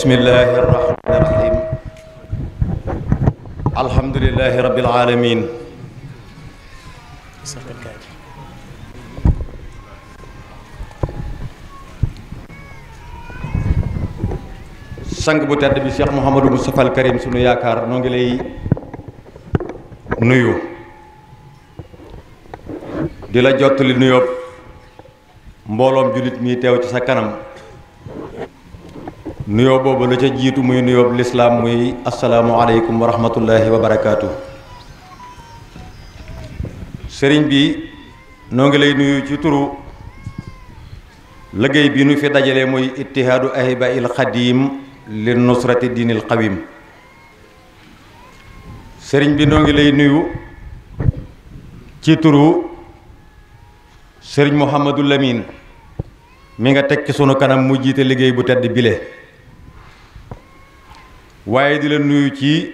bismillahi irrahmani irrahim alhamdulilahi rabbil alamin sang bu tedd bi Cheikh Mouhamadou Moustapha al Karim sunu yaakaar noo ngi lay nuyu di la jottali nuyoo mbooloom jullit mi teew ci sa kanam nuyoo boobu la ca jiitu muy nuyoo lislaam muy asalaamualeykum wa rahmatullahi wa barakaatu. sëriñ bi noo ngi lay nuyu ci turu liggéey bi nu fi dajale muy ittihaadu ahiba il xadim li nusrati diinil qawim. sëriñ bi noo ngi lay nuyu ci turu sëriñ Mouhamadou Lamine mi nga teg ci sunu kanam mu jiite liggéey bu tedd bile. waaye di la nuyu ci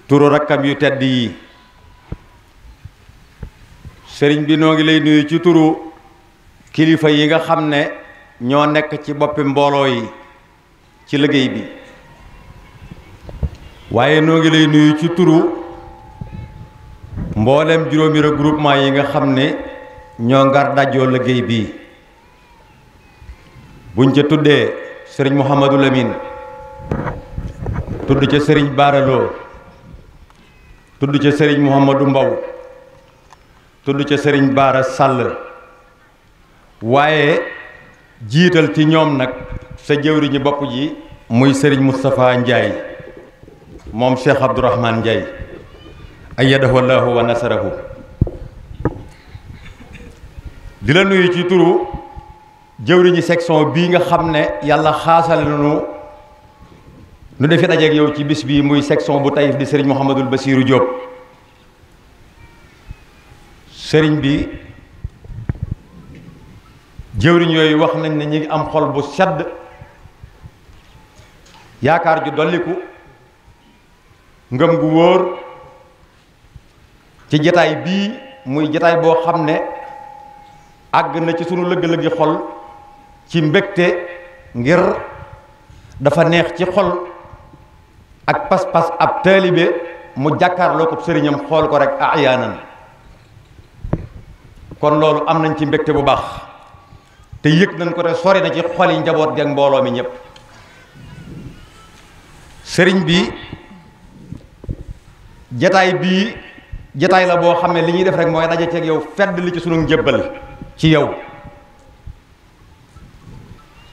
turu rakkam yu tedd yi. sëriñ bi noo ngi lay nuyu ci turu kilifa yi nga xam ne ñoo nekk ci boppi mbooloo yi ci liggéey bi. waaye noo ngi lay nuyu ci turu mboolem juróomi regroupement yi nga xam ne ñoo ngar dajoo liggéey bi. buñ ca tuddee sëriñ Mouhamadou Lamine tudd ca sëriñ Baaraloo tudd ca sëriñ Mouhamadou Mbaw tudd ca sëriñ Baara Sàll waaye jiital ci ñoom nag sa jëwriñu bopp ji muy sëriñ Moustapha Ndiaye moom Cheikh Abdourahmane Ndiaye ayyadahu Allahu wa nasarahu. di la nuyu ci turu jëwriñu section bii nga xam ne yàlla xaasal nu defi dajeeg yow ci bis bii muy section bu Taïf di sëriñ Mouhamadul Bassirou Diop. sëriñ bi jëwriñ yooyu wax nañ ne ñi ngi am xol bu sedd yaakaar ju dolliku ngëm gu wóor ci jataay bii muy jataay boo xam ne àgg na ci sunu lëgg-lëggi xol ci mbégte ngir dafa neex ci xol ak pas-pas ab taalibe mu jàkkaarloo ko sëriñam xool ko rek ayaanan. kon loolu am nañ ci mbégte bu baax te yëg nañ ko te sori na ci xol yi njaboot gi ak mbooloo mi ñépp. sëriñ bi jataay bii jataay la boo xam ne li ñuy def rek mooy daje ceeg yow fedd li ci sunu njëbbal ci yow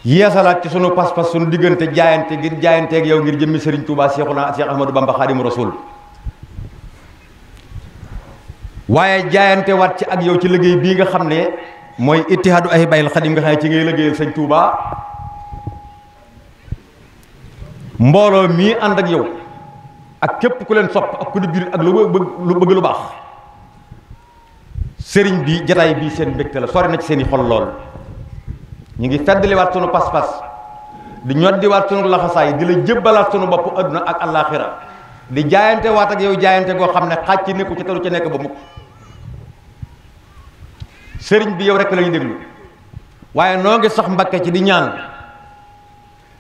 yeesalaat ci sunu pas-pas sunu diggante jaayante ngir jaayanteeg yow ngir jëmmi sëriñ Touba Seexuna Seex Ahmadou Bamba Xaadimu Rasuul waaye jaayante waat ci ak yow ci liggéey bii nga xam ne mooy ittihaadu ahibayil xadim nga xam ne ci ngay liggéeyal sëñ Touba. mbooloo mii ànd ak yow ak képp ku leen sopp ak ku di biir ak lu bëgg lu baax sëriñ bi jataay bii seen mbégte la sori na ci seen i xol lool. ñu ngi feddliwaat sunu pas-pas di ñoddiwaat sunu laxasaay di la jébbalaat sunu bopp adduna ak allaaxira di jaayante waat ak yow jaayante goo xam ne xaaj ci nekku ci taru ci nekk ba mukk. sëriñ bi yow rek la ñuy déglu waaye noo ngi sax Mbakke ci di ñaan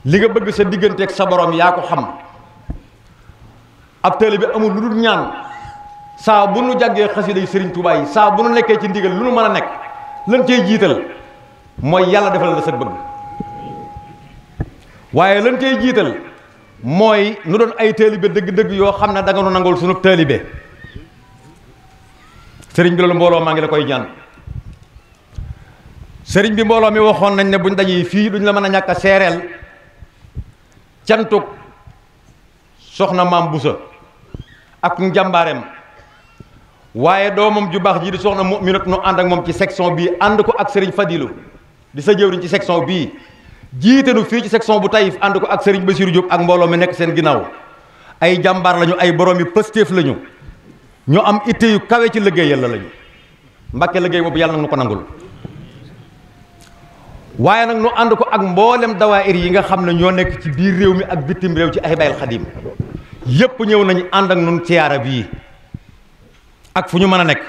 li nga bëgg sa digganteeg sa borom yaa ko xam. ab taalibe bi amul lu dul ñaan saa bu nu jàggee xasida yi sëriñ Tuubaa yi saa bu nu nekkee ci ndigal lu nu mën a nekk lan cey jiital mooy yàlla defal la sa bëgg waaye lan cey jiital mooy nu doon ay taalibe dëgg-dëgg yoo xam ne danga nu nangul sunu taalibe. sëriñ bi loolu mbooloo maa ngi la koy ñaan. sëriñ bi mbooloo mi waxoon nañ ne buñ dajee fii duñ la mën a ñàkk a seereel cantuk soxna maam Busa ak njàmbaareem waaye doomam ju baax ji di soxna Mu'minat nu ànd ak moom ci section bii ànd ko ak sëriñ Fadilu di sa jëwriñ ci section bii jiite nu fii ci section bu Taïf ànd ko ak sëriñ Bassirou Diop ak mbooloo mi nekk seen ginnaaw. ay jàmbaar lañu ay borom yi pëstéef lañu ñu am itte yu kawe ci liggéey yàlla lañu. Mbàkke liggéey boobu yàlla nag nu ko nangul waaye nag nu ànd ko ak mboolem dawaayir yi nga xam ne ñoo nekk ci biir réew mi ak bitim réew ci Ahibayil Xadim yépp ñëw nañu ànd ak nun siyaara bii ak fu ñu mën a nekk.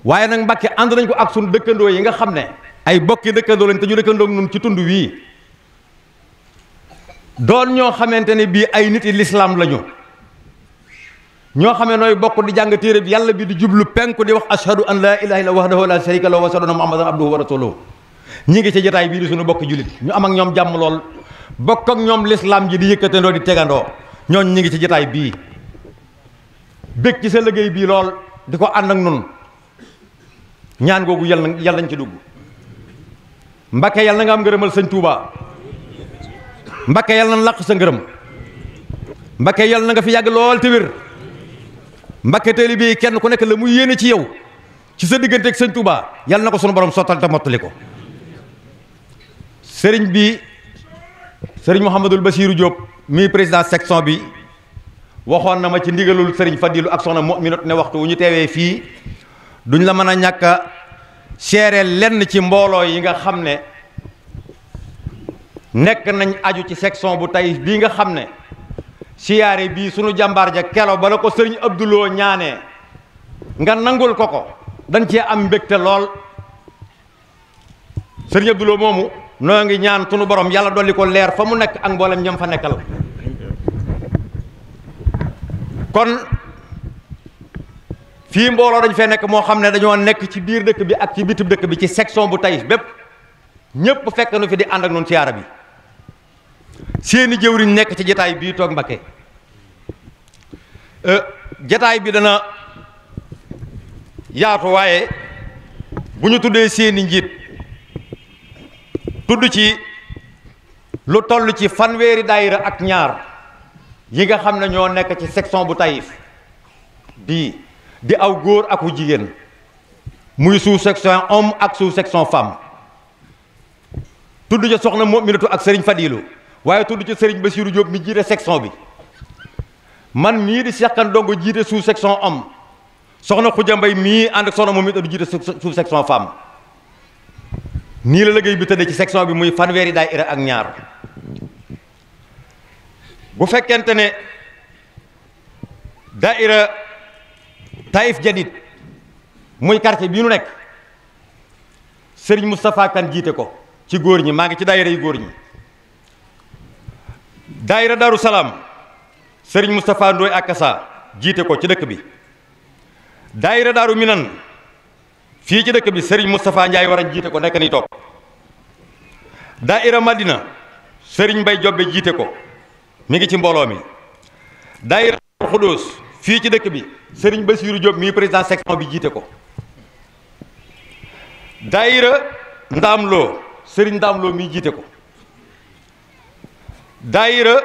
waaye nag Mbàkke ànd nañ ko ak suñu dëkkandoo yi nga xam ne ay bokki dëkkandoo lañ te ñu dëkkandoo nun ci tund wii doon ñoo xamante ne bii ay nit yi lislaam lañu ñoo xamee nooy bokk di jàng téere bi yàlla bi di jublu penku di wax ashhadu an laa ilaaha illa wahdahu la sharika lahu wa ashhadu anna muhammadan abduhu wa rasuluhu ñi ngi ci jotaay bii di suñu bokk jullit ñu am ak ñoom jàmm lool bokk ak ñoom lislaam ji di yëkkatandoo di tegandoo ñooñ ñi ngi ci jotaay bii bég ci sa liggéey bii lool di ko ànd ak nun ñaan googu yàlla nañ ci dugg Mbakke yàlla na nga am ngërëmal sëñ Touba Mbakke yàlla na làq sa ngërëm Mbakke yàlla na nga fi yàgg lool te wér Mbakke taalibe yi kenn ku nekk la muy yéene ci yow ci sa diggante ak sëñ Touba yàlla na ko sunu borom sottal te mottali ko sëriñ bi sëriñ Mouhamadul Bassirou Diop mi président section bi waxoon na ma ci ndigalul sëriñ Fadilu ak soxna Mu'minat ne waxtu wu ñu teewee fii duñ la mën a ñàkk a seere lenn ci mbooloo yi nga xam ne nekk nañ aju ci section bu Taïf bii nga xam ne siyaare bii sunu jàmbaar ja kelo bala ko sëriñ Abdouloo ñaanee nga nangul ko dañ cee am mbégte lool sëriñ Abdouloo moomu noo ngi ñaan sunu borom yàlla dolli ko leer fa mu nekk ak mboolem ñam fa nekkal kon fii mbooloo dañ fee nekk moo xam ne dañoo nekk ci biir dëkk bi ak ci bitib dëkk bi ci section bu Taïf bépp ñépp fekk nu fi di ànd ak noonu siyaara bi seeni jëwriñ nekk ci jataay bii toog Mbakke jataay bi dana yaatu waaye bu ñu tuddee seeni njiit tudd ci lu toll ci fanweeri daayira ak ñaar yi nga xam ne ñoo nekk ci section bu Taïf bii di aw góor ak wu jigéen muy sous-section homme ak sous-section femme tudd ca soxna Mu'minatu ak sëriñ Fadilu waaye tudd ca sëriñ Bassirou Diop mi jiite section bi man mii di Cheikh Kane Dongo jiite sous-section homme soxna Khoudia Mbaye mii ànd ak soxna Mu'minatu di jiite sous-section femme nii la liggéey bi tëddee ci section bi muy fanweeri daayira ak ñaar bu fekkente ne daayira Taïf Jadid muy quartier bii nu nekk sëriñ Moustapha Kane jiite ko ci góor ñi maa ngi ci daayira yi góor ñi daayira Darou Salaam sëriñ Moustapha Ndoye Akassa jiite ko ci dëkk bi daayira Darou Minan fii ci dëkk bi sëriñ Moustapha Ndiaye war a jiite ko nekk ni toog daayira Madina sëriñ Mbay Jobbe jiite ko mi ngi ci mbooloo mi daayira Xudóos fii ci dëkk bi sëriñ Bassirou Diop mii président section bi jiite ko daayira Ndaamloo sëriñ Ndaamloo mii jiite ko daayira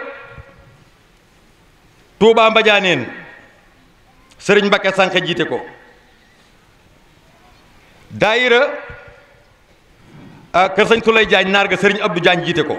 Touba Mbadianeen sëriñ Mbakke Sànq jiite ko daayira Kër Sëñ Tulay Jaañ naar ga sëriñ Abdou Jaañ jiite ko